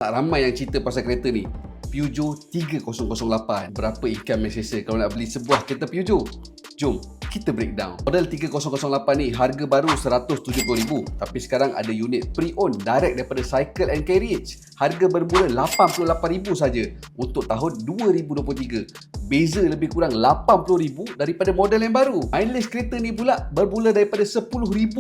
Tak ramai yang cerita pasal kereta ni. Peugeot 3008. Berapa income yang selesa kalau nak beli sebuah kereta Peugeot? Jom kita breakdown. Model 3008 ni harga baru RM170,000, tapi sekarang ada unit pre-owned direct daripada Cycle and Carriage. Harga bermula RM88,000 saja untuk tahun 2023. Beza lebih kurang RM80,000 daripada model yang baru. Mileage kereta ni pula bermula daripada 10,000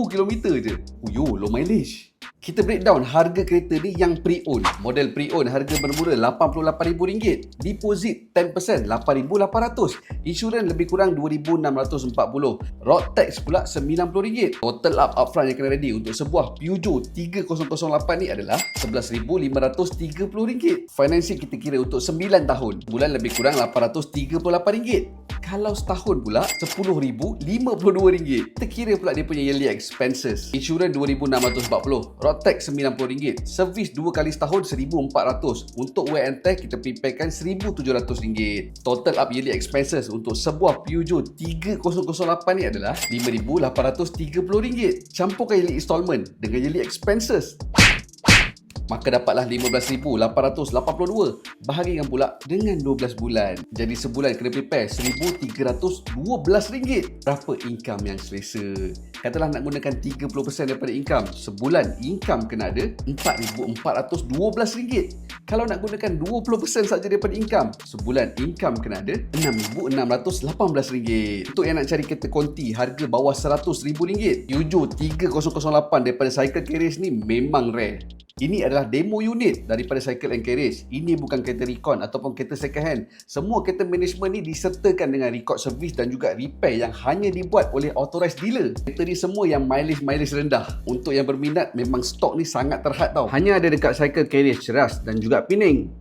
km je. Uyo, low mileage. Kita breakdown harga kereta ni yang pre-owned. Model pre-owned harga bermula RM88,000. Deposit 10% RM8,800. Insurans lebih kurang RM2,640. Road tax pula RM90. Total upfront yang kena ready untuk sebuah Peugeot 3008 ni adalah RM11,530. Financing kita kira untuk 9 tahun. Bulan lebih kurang RM838. Kalau setahun pula RM10,052. Kita kira pula dia punya yearly expenses. Insurans RM2,640. Road tax RM90. Servis 2 kali setahun RM1,400. Untuk wear and tear kita preparekan RM1,700. Total up yearly expenses untuk sebuah Peugeot 3008 ni adalah RM5,830. Campurkan yearly installment dengan yearly expenses, maka dapatlah RM15,882. Bahagikan pula dengan 12 bulan. Jadi sebulan kena prepare RM1,312. Berapa income yang selesa? Katalah nak gunakan 30% daripada income. Sebulan income kena ada RM4,412. Kalau nak gunakan 20% saja daripada income, sebulan income kena ada RM6,618. Untuk yang nak cari kereta konti harga bawah RM100,000, Peugeot 3008 daripada Cycle Carriage ni memang rare. Ini adalah demo unit daripada Cycle and Carriage. Ini bukan kereta recon ataupun kereta second hand. Semua kereta management ni disertakan dengan record service dan juga repair yang hanya dibuat oleh authorized dealer. Kereta ni semua yang mileage rendah. Untuk yang berminat, memang stok ni sangat terhad tau. Hanya ada dekat Cycle Carriage Ceras dan juga Pening.